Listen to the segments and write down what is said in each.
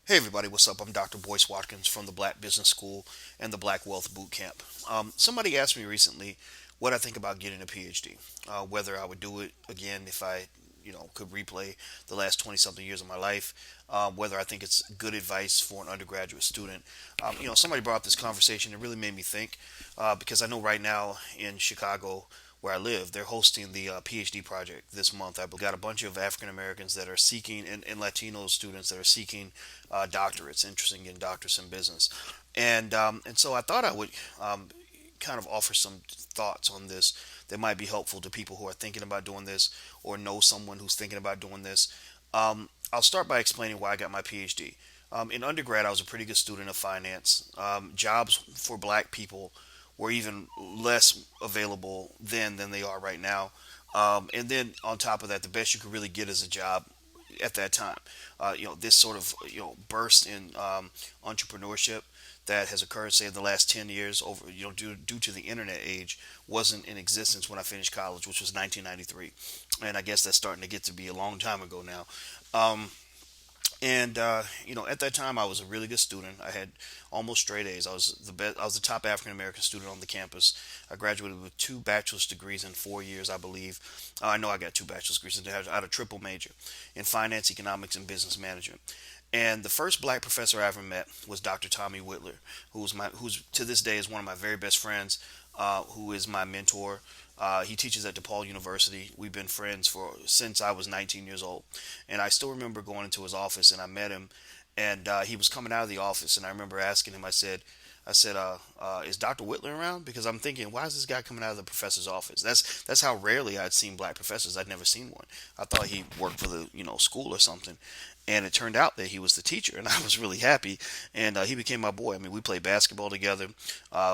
Hey everybody, what's up? I'm Dr. Boyce Watkins from the Black Business School and the Black Wealth Boot Camp. Somebody asked me recently what I think about getting a PhD, whether I would do it again if I could replay the last 20 something years of my life, whether I think it's good advice for an undergraduate student. Somebody brought up this conversation. It really made me think because I know right now in Chicago, where I live, they're hosting the PhD project this month. I've got a bunch of African Americans that are seeking, and Latino students that are seeking doctorates, interested in getting doctorates in business. And so I thought I would kind of offer some thoughts on this that might be helpful to people who are thinking about doing this or know someone who's thinking about doing this. I'll start by explaining why I got my PhD. In undergrad, I was a pretty good student of finance. Jobs for black people were even less available then than they are right now. And then on top of that, the best you could really get is a job at that time. This sort of burst in entrepreneurship that has occurred, say, in the last 10 years, over due to the internet age, wasn't in existence when I finished college, which was 1993, and I guess that's starting to get to be a long time ago now. Um, and at that time, I was a really good student. I had almost straight A's. I was the best. I was the top African American student on the campus. I graduated with two bachelor's degrees in 4 years, I believe. I know I got two bachelor's degrees. I had a triple major in finance, economics, and business management. And the first black professor I ever met was Dr. Tommy Whitler, who's to this day is one of my very best friends, who is my mentor. He teaches at DePaul University. We've been friends for since I was 19 years old, and I still remember going into his office and I met him, and he was coming out of the office, and I remember asking him. I said, is Dr. Whitler around? Because I'm thinking, why is this guy coming out of the professor's office? That's how rarely I'd seen black professors. I'd never seen one. I thought he worked for the school or something, and it turned out that he was the teacher, and I was really happy. And he became my boy. I mean, we played basketball together.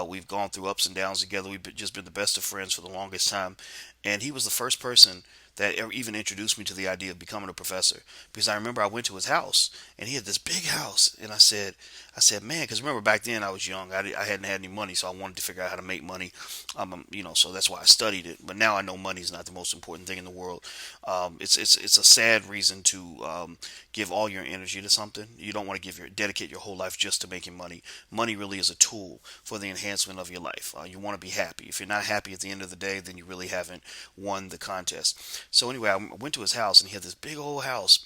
We've gone through ups and downs together. Just been the best of friends for the longest time. And he was the first person that ever even introduced me to the idea of becoming a professor. Because I remember I went to his house, and he had this big house, and I said, man, because remember back then I was young, I hadn't had any money, so I wanted to figure out how to make money, so that's why I studied it. But now I know money is not the most important thing in the world. It's a sad reason to give all your energy to something. You don't want to dedicate your whole life just to making money. Money really is a tool for the enhancement of your life. You want to be happy. If you're not happy at the end of the day, then you really haven't won the contest. So anyway, I went to his house, and he had this big old house.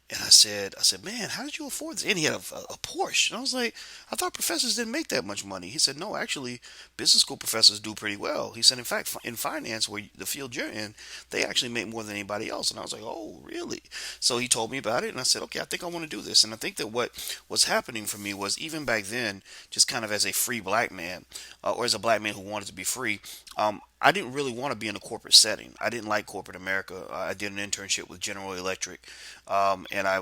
And I said, man, how did you afford this? And he had a Porsche. And I was like, I thought professors didn't make that much money. He said, no, actually, business school professors do pretty well. He said, in fact, in finance, where the field you're in, they actually make more than anybody else. And I was like, oh, really? So he told me about it, and I said, okay, I think I want to do this. And I think that what was happening for me was, even back then, just kind of as a free black man, or as a black man who wanted to be free, I didn't really want to be in a corporate setting. I didn't like corporate America. I did an internship with General Electric, and I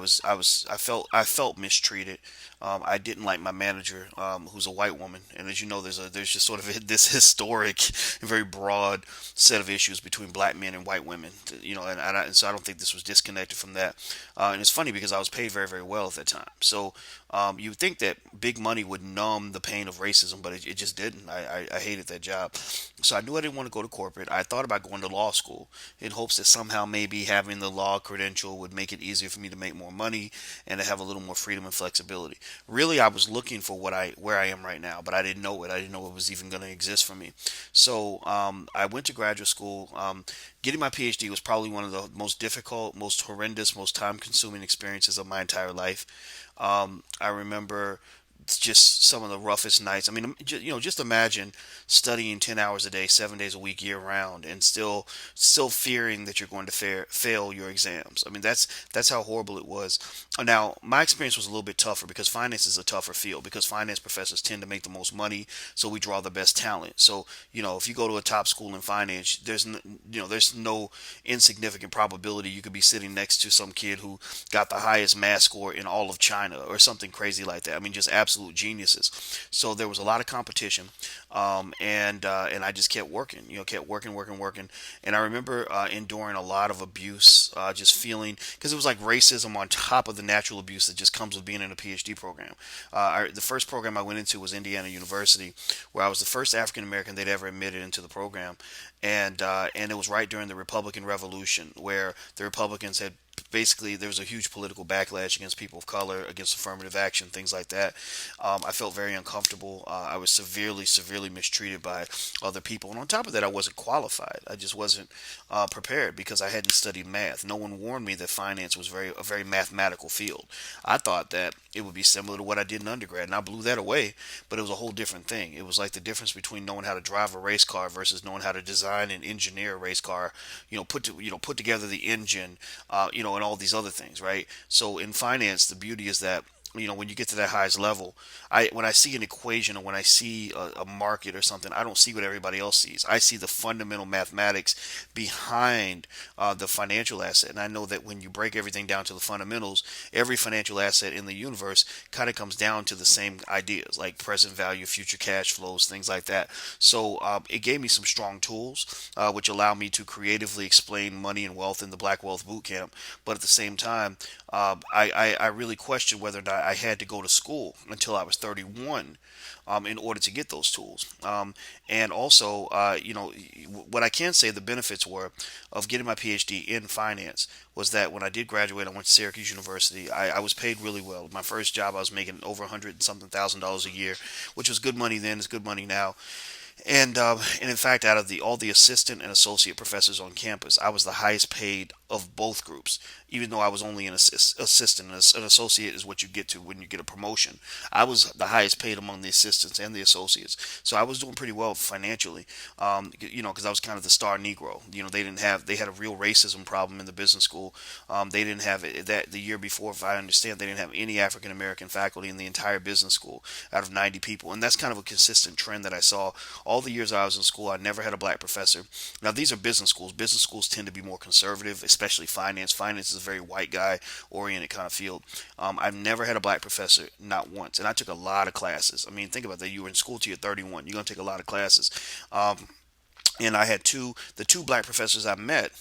felt mistreated. I didn't like my manager, who's a white woman, and as you know, there's just sort of this historic and very broad set of issues between black men and white women. And so I don't think this was disconnected from that. And it's funny because I was paid very, very well at that time. So you would think that big money would numb the pain of racism, but it just didn't. I hated that job. So I knew I didn't want to go to corporate. I thought about going to law school in hopes that somehow maybe having the law credential would make it easier for me to make more money and to have a little more freedom and flexibility. Really, I was looking for where I am right now, but I didn't know it. I didn't know it was even going to exist for me. So I went to graduate school. Getting my PhD was probably one of the most difficult, most horrendous, most time-consuming experiences of my entire life. I remember just some of the roughest nights. I mean, just imagine studying 10 hours a day, 7 days a week, year round, and still fearing that you're going to fail your exams. I mean, that's how horrible it was. Now, my experience was a little bit tougher because finance is a tougher field because finance professors tend to make the most money, so we draw the best talent. So, if you go to a top school in finance, there's no insignificant probability you could be sitting next to some kid who got the highest math score in all of China or something crazy like that. I mean, just absolute geniuses. So there was a lot of competition, and I just kept working. Kept working. And I remember enduring a lot of abuse, just feeling because it was like racism on top of the natural abuse that just comes with being in a PhD program. The first program I went into was Indiana University, where I was the first African American they'd ever admitted into the program, and it was right during the Republican Revolution, where the Republicans had basically there was a huge political backlash against people of color, against affirmative action, things like that. I felt very uncomfortable. I was severely mistreated by other people, and on top of that, I wasn't qualified. I just wasn't prepared because I hadn't studied math. No one warned me that finance was a very mathematical field. I thought that it would be similar to what I did in undergrad, and I blew that away. But it was a whole different thing. It was like the difference between knowing how to drive a race car versus knowing how to design and engineer a race car. Put together the engine, and all these other things, right? So in finance, the beauty is that when you get to that highest level, when I see an equation or when I see a market or something, I don't see what everybody else sees. I see the fundamental mathematics behind the financial asset, and I know that when you break everything down to the fundamentals, every financial asset in the universe kind of comes down to the same ideas, like present value, future cash flows, things like that. So it gave me some strong tools, which allowed me to creatively explain money and wealth in the Black Wealth Bootcamp. But at the same time, I really questioned whether or not I had to go to school until I was 31 in order to get those tools. And also, what I can say the benefits were of getting my PhD in finance was that when I did graduate, I went to Syracuse University. I was paid really well. My first job, I was making over 100 and something thousand dollars a year, which was good money then. It's good money now. And in fact, out of all the assistant and associate professors on campus, I was the highest paid of both groups. Even though I was only an assistant, an associate is what you get to when you get a promotion. I was the highest paid among the assistants and the associates, so I was doing pretty well financially. Because I was kind of the star Negro. They had a real racism problem in the business school. They didn't have it that the year before, if I understand, they didn't have any African American faculty in the entire business school out of 90 people, and that's kind of a consistent trend that I saw all the years I was in school. I never had a black professor. Now these are business schools. Business schools tend to be more conservative, especially finance. Finance is a very white guy oriented kind of field. I've never had a black professor, not once, and I took a lot of classes. I mean, think about that. You were in school till you're 31. You're gonna take a lot of classes. And I had the two black professors I met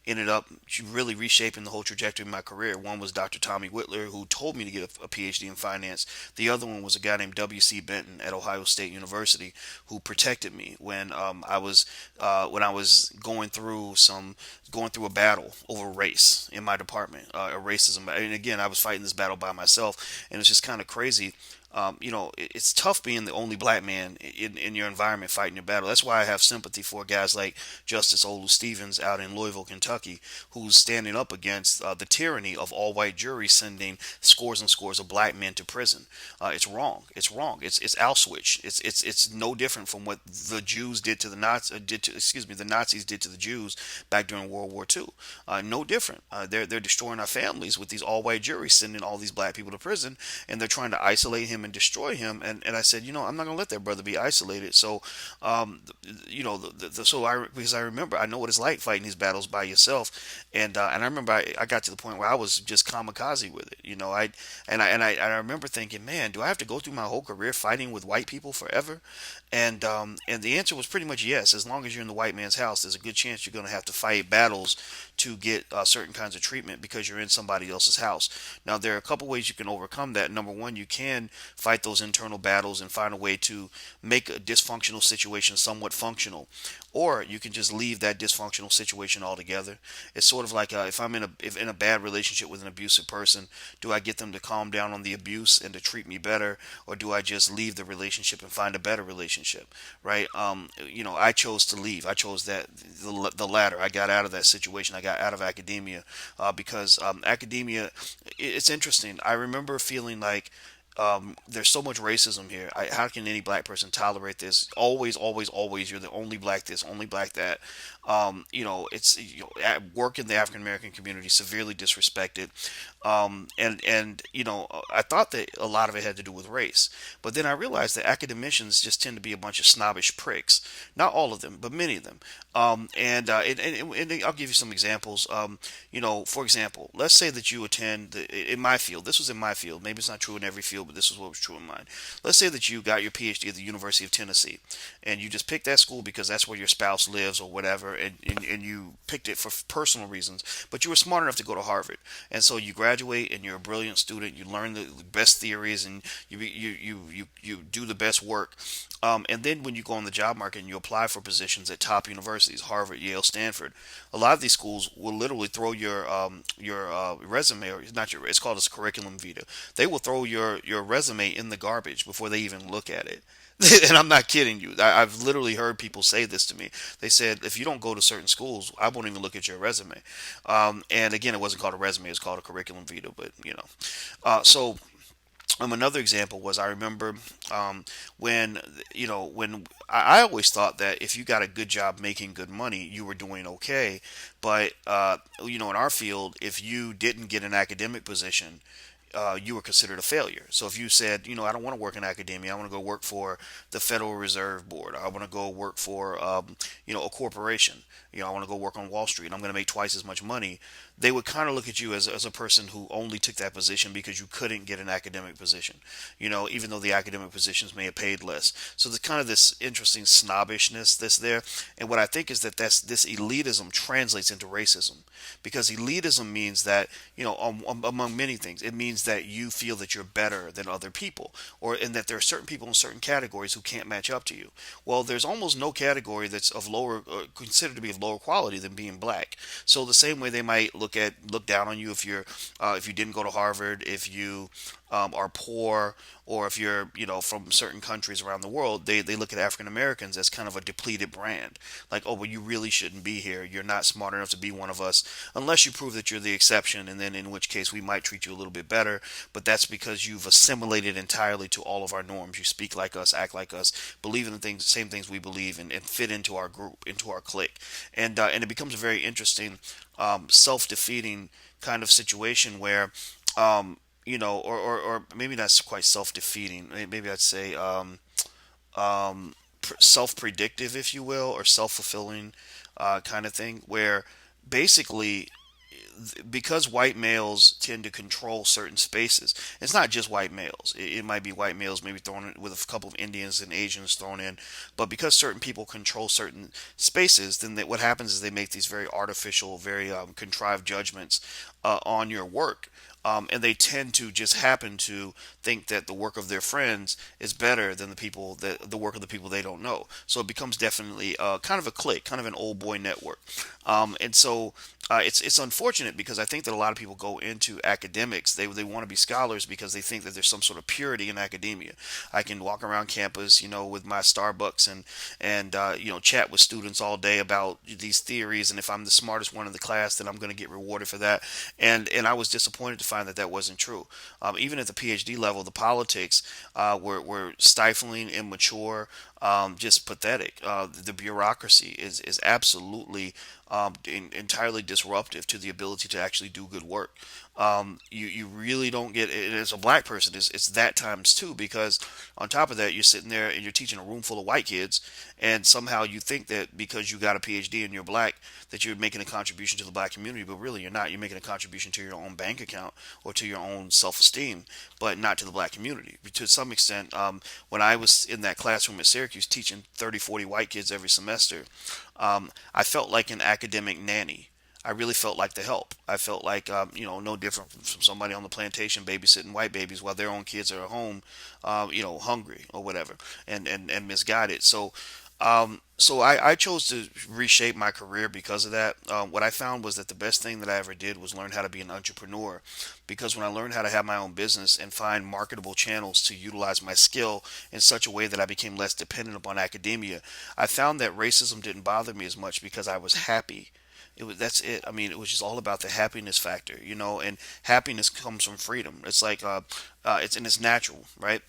ended up really reshaping the whole trajectory of my career. One was Dr. Tommy Whitler, who told me to get a PhD in finance. The other one was a guy named W.C. Benton at Ohio State University, who protected me when I was going through a battle over race in my department, a racism. And again, I was fighting this battle by myself, and it's just kind of crazy. It's tough being the only black man in your environment fighting your battle. That's why I have sympathy for guys like Justice Olu Stevens out in Louisville, Kentucky, who's standing up against the tyranny of all white juries sending scores and scores of black men to prison. It's wrong. It's wrong. It's Auschwitz. It's no different from what the Jews did to the Nazis. The Nazis did to the Jews back during World War II. No different. They're destroying our families with these all white juries sending all these black people to prison, and they're trying to isolate him and destroy him. And I said, I'm not gonna let that brother be isolated. So, because I remember, I know what it's like fighting these battles by yourself, and I remember I got to the point where I was just kamikaze with it. I remember thinking, man, do I have to go through my whole career fighting with white people forever? And the answer was pretty much yes. As long as you're in the white man's house, there's a good chance you're gonna have to fight battles to get certain kinds of treatment because you're in somebody else's house. Now, there are a couple ways you can overcome that. Number one, you can fight those internal battles and find a way to make a dysfunctional situation somewhat functional, or you can just leave that dysfunctional situation altogether. It's sort of like if I'm if in a bad relationship with an abusive person, do I get them to calm down on the abuse and to treat me better, or do I just leave the relationship and find a better relationship? Right? I chose to leave. I chose the latter. I got out of that situation. I got out of academia because academia. It's interesting. I remember feeling like there's so much racism here. How can any black person tolerate this? Always, always, always, you're the only black this, only black that. It's at work in the African American community, severely disrespected. I thought that a lot of it had to do with race, but then I realized that academicians just tend to be a bunch of snobbish pricks. Not all of them, but many of them. And I'll give you some examples. For example, let's say that you attend in my field. This was in my field. Maybe it's not true in every field, but this is what was true in mine. Let's say that you got your PhD at the University of Tennessee, and you just picked that school because that's where your spouse lives or whatever, and you picked it for personal reasons, but you were smart enough to go to Harvard, and so you graduate and you're a brilliant student. You learn the best theories and you do the best work. And then when you go on the job market and you apply for positions at top universities, Harvard, Yale, Stanford, a lot of these schools will literally throw your resume, or not your, it's called a curriculum vitae. They will throw your resume in the garbage before they even look at it. And I'm not kidding you. I've literally heard people say this to me. They said, if you don't go to certain schools, I won't even look at your resume. And again, it wasn't called a resume; it's called a curriculum vitae. But another example was, I remember when when I always thought that if you got a good job making good money, you were doing okay. But in our field, if you didn't get an academic position, you were considered a failure. So if you said, I don't want to work in academia, I want to go work for the Federal Reserve Board, I want to go work for, a corporation, I want to go work on Wall Street, I'm going to make twice as much money, they would kind of look at you as a person who only took that position because you couldn't get an academic position, even though the academic positions may have paid less. So there's kind of this interesting snobbishness that's there. And what I think is that this elitism translates into racism, because elitism means that, among many things, it means that you feel that you're better than other people, or and that there are certain people in certain categories who can't match up to you. Well, there's almost no category that's of lower, considered to be of lower quality than being black. So the same way they might look down on you if you didn't go to Harvard, if you are poor, or if you're from certain countries around the world, they look at African Americans as kind of a depleted brand. Like, oh, well, you really shouldn't be here. You're not smart enough to be one of us, unless you prove that you're the exception, and then in which case we might treat you a little bit better. But that's because you've assimilated entirely to all of our norms. You speak like us, act like us, believe in the same things we believe, and fit into our group, into our clique, and it becomes a very interesting, self-defeating kind of situation where, or maybe not quite self-defeating. Maybe I'd say self-predictive, if you will, or self-fulfilling kind of thing, where basically, because white males tend to control certain spaces, it's not just white males. It might be white males maybe thrown in with a couple of Indians and Asians thrown in, but because certain people control certain spaces, then what happens is they make these very artificial, very contrived judgments on your work. And they tend to just happen to think that the work of their friends is better than the work of the people they don't know. So it becomes definitely kind of a clique, kind of an old boy network. And so it's unfortunate, because I think that a lot of people go into academics. They want to be scholars because they think that there's some sort of purity in academia. I can walk around campus, with my Starbucks and chat with students all day about these theories. And if I'm the smartest one in the class, then I'm going to get rewarded for that. And I was disappointed to find that wasn't true. Even at the PhD level, the politics were stifling, immature, just pathetic. The bureaucracy is absolutely entirely disruptive to the ability to actually do good work. You really don't get it as a black person. It's that times two, because on top of that, you're sitting there and you're teaching a room full of white kids, and somehow you think that because you got a PhD and you're black, that you're making a contribution to the black community, but really you're not. You're making a contribution to your own bank account or to your own self-esteem, but not to the black community. To some extent, when I was in that classroom at Syracuse teaching 30, 40 white kids every semester, I felt like an academic nanny. I really felt like the help. I felt like, no different from somebody on the plantation babysitting white babies while their own kids are at home, hungry or whatever, and misguided. So I chose to reshape my career because of that. What I found was that the best thing that I ever did was learn how to be an entrepreneur, because when I learned how to have my own business and find marketable channels to utilize my skill in such a way that I became less dependent upon academia, I found that racism didn't bother me as much because I was happy. That's it. I mean, it was just all about the happiness factor, and happiness comes from freedom. It's like it's natural, right?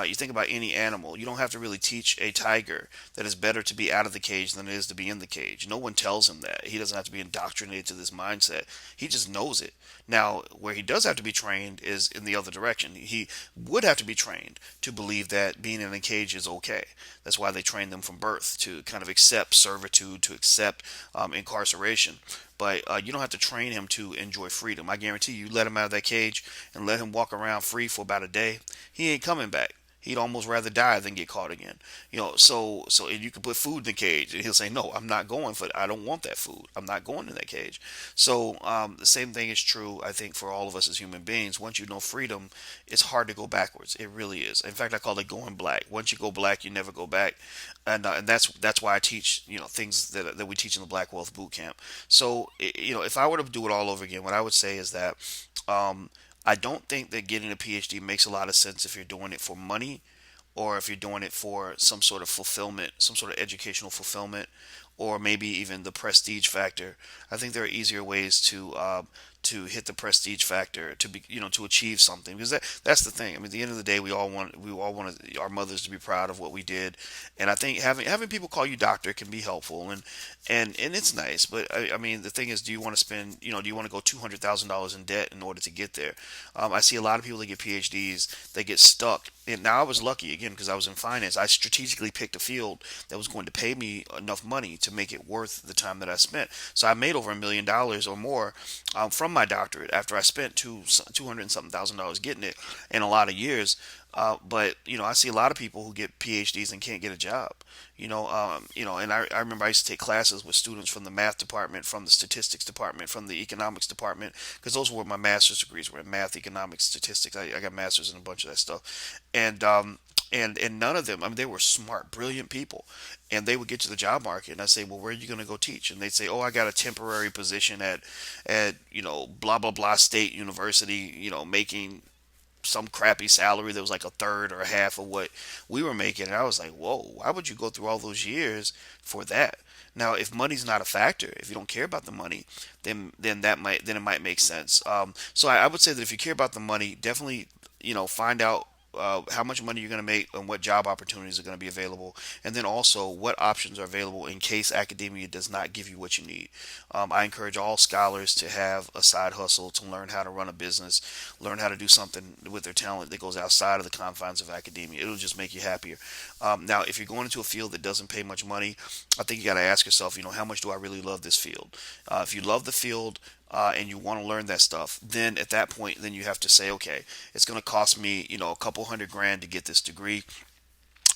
You think about any animal. You don't have to really teach a tiger that it's better to be out of the cage than it is to be in the cage. No one tells him that. He doesn't have to be indoctrinated to this mindset. He just knows it. Now, where he does have to be trained is in the other direction. He would have to be trained to believe that being in a cage is okay. That's why they train them from birth to kind of accept servitude, to accept incarceration. But you don't have to train him to enjoy freedom. I guarantee you let him out of that cage and let him walk around free for about a day, he ain't coming back. He'd almost rather die than get caught again. And you can put food in the cage, and he'll say, "No, I'm not going for. I don't want that food. I'm not going in that cage." So the same thing is true, I think, for all of us as human beings. Once you know freedom, it's hard to go backwards. It really is. In fact, I call it going black. Once you go black, you never go back, and that's why I teach things that we teach in the Black Wealth Boot Camp. So if I were to do it all over again, what I would say is that. Um, I don't think that getting a PhD makes a lot of sense if you're doing it for money or if you're doing it for some sort of fulfillment, some sort of educational fulfillment, or maybe even the prestige factor. I think there are easier ways to hit the prestige factor to be to achieve something, because that's the thing. I mean, at the end of the day, we all want our mothers to be proud of what we did, and I think having people call you doctor can be helpful, and it's nice. But I mean, the thing is, do you want to spend do you want to go $200,000 in debt in order to get there? I see a lot of people that get PhDs, they get stuck. And now I was lucky again because I was in finance. I strategically picked a field that was going to pay me enough money to make it worth the time that I spent. So I made over $1 million or more from my doctorate after I spent 200 and something thousand dollars getting it in a lot of years. But I see a lot of people who get PhDs and can't get a job. And I remember I used to take classes with students from the math department, from the statistics department, from the economics department, because those were my master's degrees were in math, economics, statistics. I got masters in a bunch of that stuff, and none of them. I mean, they were smart, brilliant people, and they would get to the job market, and I say, well, where are you going to go teach? And they'd say, oh, I got a temporary position at blah blah blah state university, making some crappy salary that was like a third or a half of what we were making. And I was like, whoa, why would you go through all those years for that? Now, if money's not a factor, if you don't care about the money, then it might make sense. So I would say that if you care about the money, definitely find out how much money you're going to make and what job opportunities are going to be available, and then also what options are available in case academia does not give you what you need. I encourage all scholars to have a side hustle, to learn how to run a business, learn how to do something with their talent that goes outside of the confines of academia. It'll just make you happier. Now, if you're going into a field that doesn't pay much money, I think you got to ask yourself, how much do I really love this field? If you love the field, and you want to learn that stuff, then at that point, then you have to say, okay, it's going to cost me, a couple $100,000 to get this degree.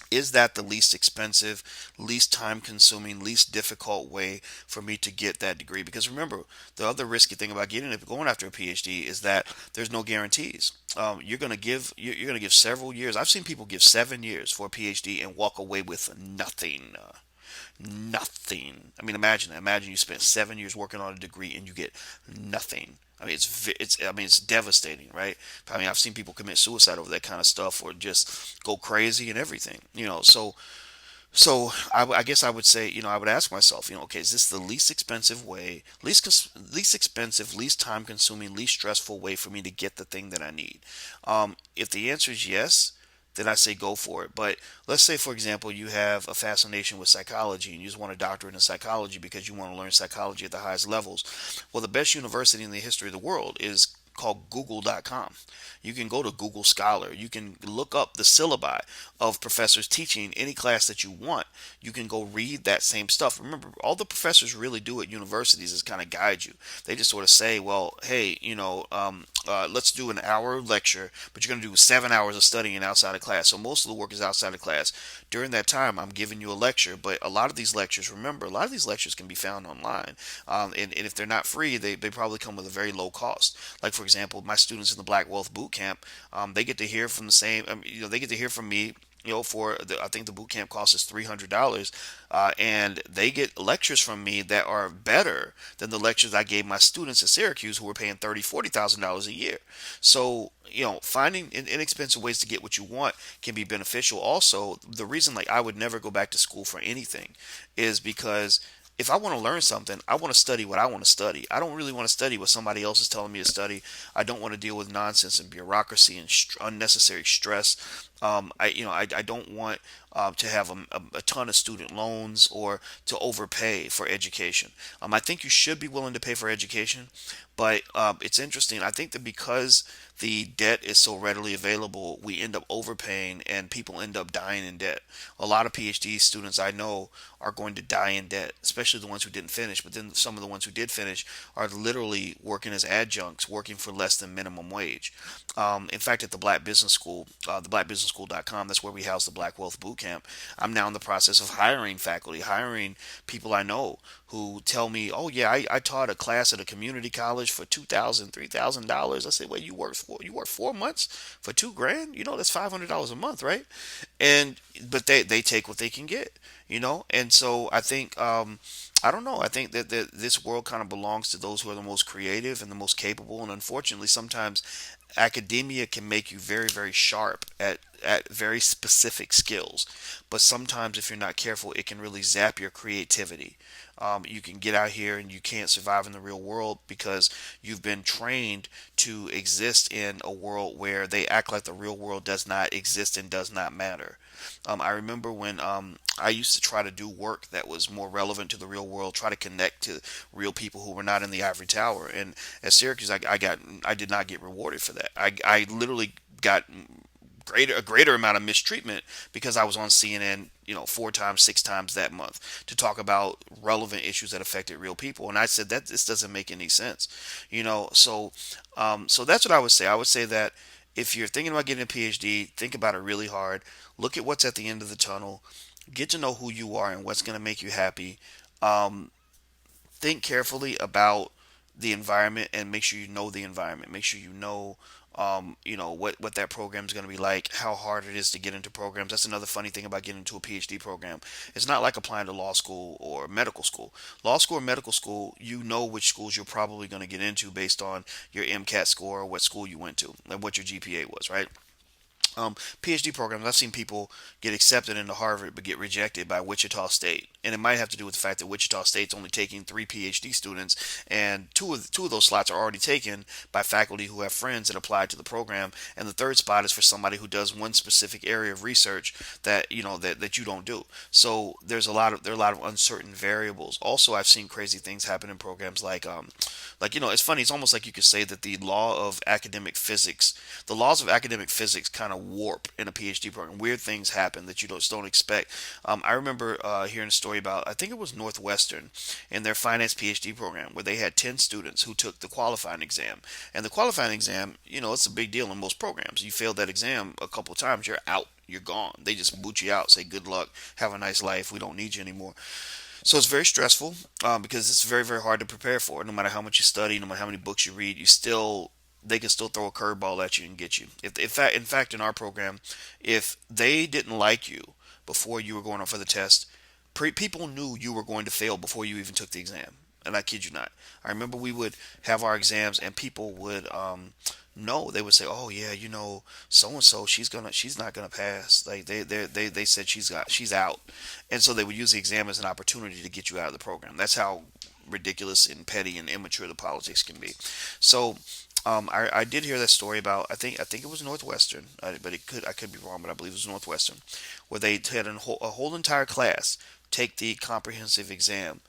Is that the least expensive, least time consuming, least difficult way for me to get that degree? Because remember, the other risky thing about going after a PhD is that there's no guarantees. You're going to give several years. I've seen people give 7 years for a PhD and walk away with nothing. Nothing. I mean, imagine you spent 7 years working on a degree and you get nothing. I mean, it's devastating, right? I mean, I've seen people commit suicide over that kind of stuff, or just go crazy and everything. So I guess I would say, I would ask myself, okay, is this the least expensive way, least expensive, least time consuming, least stressful way for me to get the thing that I need? If the answer is yes, then I say go for it. But let's say, for example, you have a fascination with psychology and you just want a doctorate in psychology because you want to learn psychology at the highest levels. Well, the best university in the history of the world is called google.com. You can go to Google Scholar. You can look up the syllabi of professors teaching any class that you want. You can go read that same stuff. Remember, all the professors really do at universities is kind of guide you. They just sort of say, well, hey, let's do an hour lecture, but you're going to do 7 hours of studying outside of class. So most of the work is outside of class. During that time, I'm giving you a lecture, but a lot of these lectures, remember, a lot of these lectures can be found online. And if they're not free, they probably come with a very low cost. Like, for example, my students in the Black Wealth Boot Camp, they get to hear from the same, they get to hear from me, I think the boot camp cost us $300, and they get lectures from me that are better than the lectures I gave my students at Syracuse, who were paying $40,000 a year. So finding inexpensive ways to get what you want can be beneficial. Also, the reason I would never go back to school for anything is because if I want to learn something, I want to study what I want to study. I don't really want to study what somebody else is telling me to study. I don't want to deal with nonsense and bureaucracy and unnecessary stress. I don't want to have a ton of student loans or to overpay for education. I think you should be willing to pay for education, but it's interesting. I think that because the debt is so readily available, we end up overpaying and people end up dying in debt. A lot of PhD students I know are going to die in debt, especially the ones who didn't finish. But then some of the ones who did finish are literally working as adjuncts, working for less than minimum wage. In fact, at the Black Business School, theblackbusinessschool.com, that's where we house the Black Wealth Bootcamp. I'm now in the process of hiring faculty, hiring people I know who tell me, "Oh yeah, I taught a class at a community college for $2,000, $3,000." I said, "Well, you work 4 months for $2,000? That's $500 a month, right?" And but they take what they can get, And so I think I don't know. I think that this world kind of belongs to those who are the most creative and the most capable. And unfortunately, sometimes academia can make you very, very sharp at very specific skills. But sometimes, if you're not careful, it can really zap your creativity. You can get out here and you can't survive in the real world because you've been trained to exist in a world where they act like the real world does not exist and does not matter. I remember when I used to try to do work that was more relevant to the real world, try to connect to real people who were not in the ivory tower. And at Syracuse, I did not get rewarded for that. I literally got a greater amount of mistreatment because I was on CNN, 4 times, 6 times that month to talk about relevant issues that affected real people. And I said that this doesn't make any sense, so that's what I would say. I would say that if you're thinking about getting a PhD, think about it really hard. Look at what's at the end of the tunnel. Get to know who you are and what's going to make you happy. Um, think carefully about the environment and make sure you know the environment. Make sure what that program is going to be like, how hard it is to get into programs. That's another funny thing about getting into a PhD program. It's not like applying to law school or medical school. Law school or medical school, you know which schools you're probably going to get into based on your MCAT score or what school you went to and what your GPA was, right? PhD programs, I've seen people get accepted into Harvard but get rejected by Wichita State, and it might have to do with the fact that Wichita State's only taking 3 PhD students, and two of those slots are already taken by faculty who have friends that applied to the program, and the third spot is for somebody who does one specific area of research that that you don't do. So there are a lot of uncertain variables. Also, I've seen crazy things happen in programs like it's funny. It's almost like you could say that the laws of academic physics kind of warp in a PhD program. Weird things happen that you don't expect. I remember hearing a story about, I think it was Northwestern in their finance PhD program where they had 10 students who took the qualifying exam. And the qualifying exam, it's a big deal in most programs. You failed that exam a couple of times, you're out. You're gone. They just boot you out, say good luck, have a nice life. We don't need you anymore. So it's very stressful because it's very, very hard to prepare for. No matter how much you study, no matter how many books you read, they can still throw a curveball at you and get you. In fact, in our program, if they didn't like you before you were going on for the test, people knew you were going to fail before you even took the exam. And I kid you not. I remember we would have our exams and people would know. They would say, "Oh yeah, so and so, she's not gonna pass. Like they said she's out," and so they would use the exam as an opportunity to get you out of the program. That's how ridiculous and petty and immature the politics can be. So I did hear that story about, I think it was Northwestern, but I could be wrong, but I believe it was Northwestern, where they had a whole entire class take the comprehensive exam,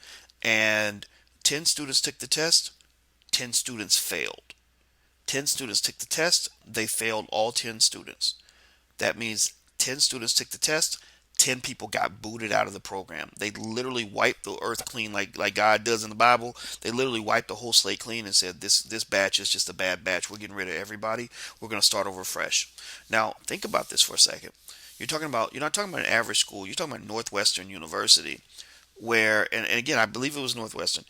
and 10 students took the test, 10 students failed. 10 students took the test, they failed all 10 students. That means 10 students took the test, 10 people got booted out of the program. They literally wiped the earth clean like God does in the Bible. They literally wiped the whole slate clean and said, this batch is just a bad batch. We're getting rid of everybody. We're going to start over fresh. Now, think about this for a second. You're not talking about an average school. You're talking about Northwestern University, where, and again, I believe it was Northwestern.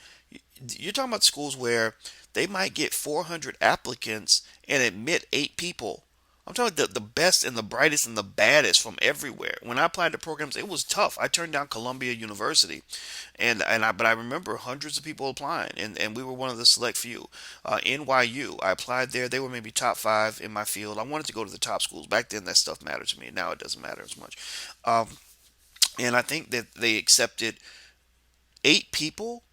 You're talking about schools where they might get 400 applicants and admit 8 people. I'm talking the best and the brightest and the baddest from everywhere. When I applied to programs, it was tough. I turned down Columbia University, but I remember hundreds of people applying, and we were one of the select few. NYU, I applied there. They were maybe top 5 in my field. I wanted to go to the top schools. Back then, that stuff mattered to me. Now it doesn't matter as much. Um, and I think that they accepted 8 people,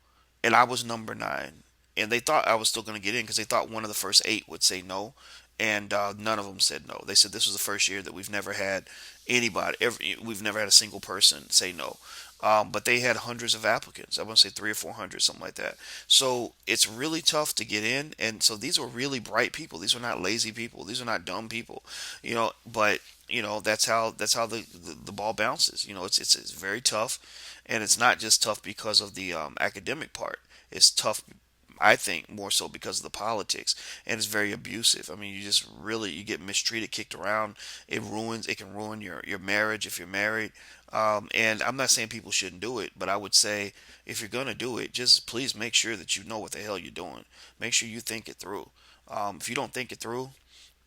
and I was number 9. And they thought I was still going to get in because they thought one of the first 8 would say no. and none of them said no. They said this was the first year that we've never had anybody, we've never had a single person say no. But they had hundreds of applicants. I want to say three or four hundred, something like that. So it's really tough to get in. And so these were really bright people. These were not lazy people. These are not dumb people. But that's how the ball bounces. It's very tough, and it's not just tough because of the academic part. It's tough, I think, more so because of the politics, and it's very abusive. I mean, you get mistreated, kicked around. It can ruin your marriage if you're married. And I'm not saying people shouldn't do it, but I would say if you're gonna do it, just please make sure that you know what the hell you're doing. Make sure you think it through. If you don't think it through,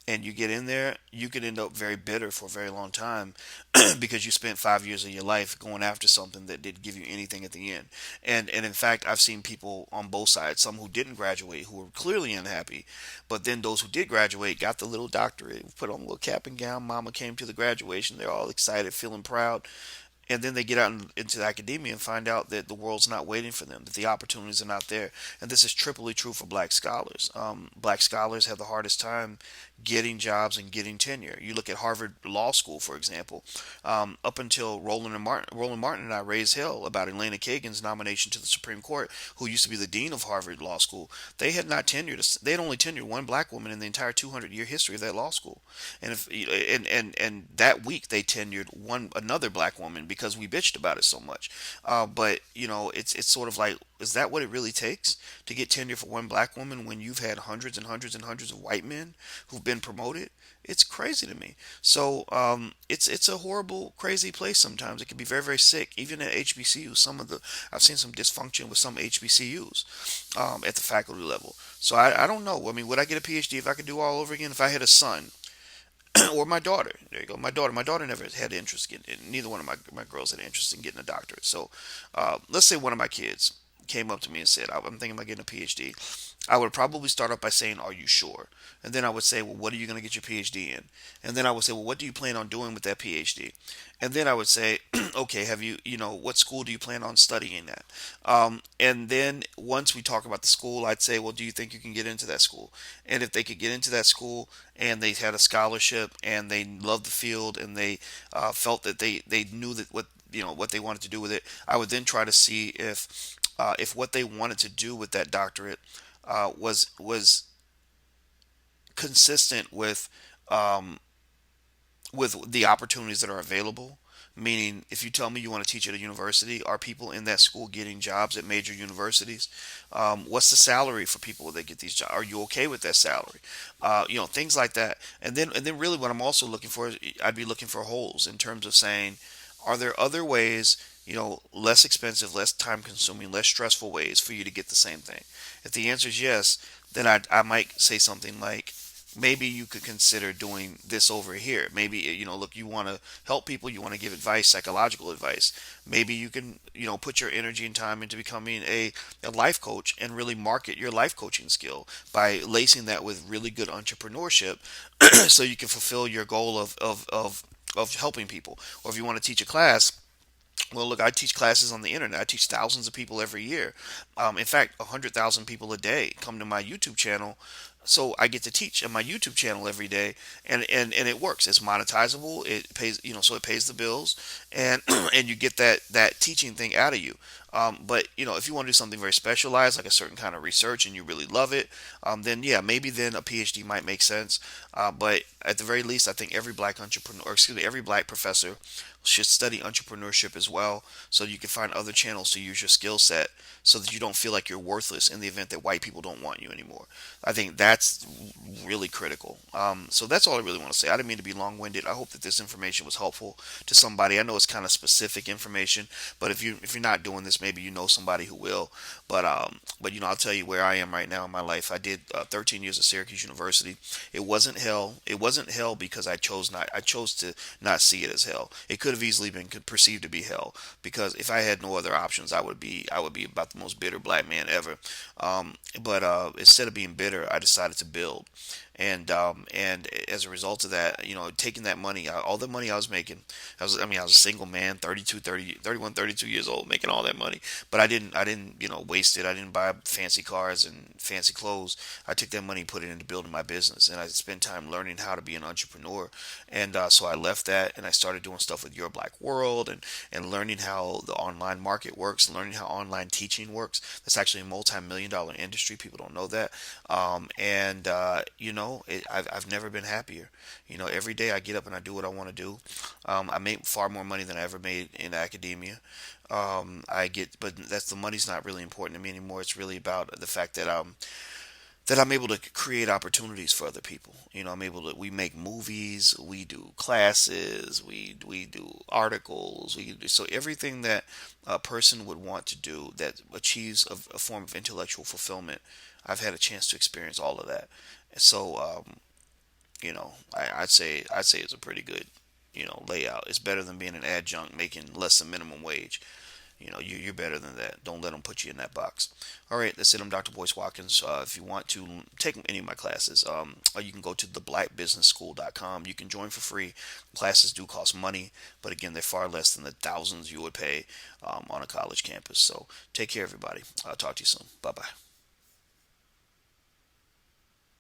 and you get in there, you could end up very bitter for a very long time because you spent 5 years of your life going after something that didn't give you anything at the end. And in fact, I've seen people on both sides, some who didn't graduate who were clearly unhappy, but then those who did graduate got the little doctorate, put on a little cap and gown. Mama came to the graduation, they're all excited, feeling proud, and then they get out into academia and find out that the world's not waiting for them, that the opportunities are not there. And this is triply true for black scholars. Black scholars have the hardest time getting jobs and getting tenure. You look at Harvard Law School, for example. Up until Roland Martin and I raised hell about Elena Kagan's nomination to the Supreme Court, who used to be the dean of Harvard Law School. They had only tenured one black woman in the entire 200-year history of that law school. And that week they tenured one another black woman because we bitched about it so much. But it's sort of like, is that what it really takes to get tenure for one black woman when you've had hundreds and hundreds and hundreds of white men who've been promoted? It's crazy to me. So it's a horrible, crazy place sometimes. It can be very, very sick. Even at HBCUs, I've seen some dysfunction with some HBCUs at the faculty level. So I don't know. I mean, would I get a PhD if I could do all over again? If I had a son, or my daughter. There you go. My daughter never had interest in, neither one of my girls had interest in getting a doctorate. So let's say one of my kids came up to me and said, I'm thinking about getting a PhD. I would probably start off by saying, are you sure? And then I would say, well, what are you going to get your PhD in? And then I would say, well, what do you plan on doing with that PhD? And then I would say, okay, what school do you plan on studying at? And then once we talk about the school, I'd say, well, do you think you can get into that school? And if they could get into that school and they had a scholarship and they loved the field and they felt that they knew that what they wanted to do with it, I would then try to see if what they wanted to do with that doctorate was consistent um, with the opportunities that are available. Meaning, if you tell me you want to teach at a university, are people in that school getting jobs at major universities? What's the salary for people that get these jobs? Are you okay with that salary? Things like that. And then really, what I'm also looking for is I'd be looking for holes in terms of saying, are there other ways, less expensive, less time consuming, less stressful ways for you to get the same thing? If the answer is yes, then I might say something like, maybe you could consider doing this over here. Maybe, look, you want to help people, you want to give advice, psychological advice. Maybe you can, put your energy and time into becoming a life coach and really market your life coaching skill by lacing that with really good entrepreneurship so you can fulfill your goal of helping people. Or if you want to teach a class, well, look, I teach classes on the internet. I teach thousands of people every year. In fact, 100,000 people a day come to my YouTube channel. So I get to teach on my YouTube channel every day, and it works. It's monetizable. It pays, so it pays the bills, and and you get that teaching thing out of you. But if you want to do something very specialized, like a certain kind of research, and you really love it, then yeah, maybe then a PhD might make sense. But at the very least, I think every black entrepreneur, or excuse me, every black professor should study entrepreneurship as well, so you can find other channels to use your skill set, so that you don't feel like you're worthless in the event that white people don't want you anymore. I think that's really critical. So that's all I really want to say. I didn't mean to be long-winded. I hope that this information was helpful to somebody. I know it's kind of specific information, but if you're not doing this, maybe you know somebody who will. But I'll tell you where I am right now in my life. I did 13 years at Syracuse University. It wasn't hell. It wasn't hell because I chose to not see it as hell. It could have easily been perceived to be hell, because if I had no other options, I would be about the most bitter black man ever. But instead of being bitter, I decided to build. And as a result of that, taking that money, all the money I was making, I was a single man, 31, 32 years old, making all that money, but I didn't waste it. I didn't buy fancy cars and fancy clothes. I took that money, put it into building my business, and I spent time learning how to be an entrepreneur. And so I left that and I started doing stuff with Your Black World, and learning how the online market works, learning how online teaching works. That's actually a multi-million dollar industry. People don't know that. And I've never been happier. Every day I get up and I do what I want to do. I make far more money than I ever made in academia. But that's the money's not really important to me anymore. It's really about the fact that I'm able to create opportunities for other people. We make movies, we do classes, we do articles, so everything that a person would want to do that achieves a form of intellectual fulfillment. I've had a chance to experience all of that. So, I'd say it's a pretty good, layout. It's better than being an adjunct making less than minimum wage. You're better than that. Don't let them put you in that box. All right, that's it. I'm Dr. Boyce Watkins. If you want to take any of my classes, you can go to theblackbusinessschool.com. You can join for free. Classes do cost money, but again, they're far less than the thousands you would pay on a college campus. So take care, everybody. I'll talk to you soon. Bye bye.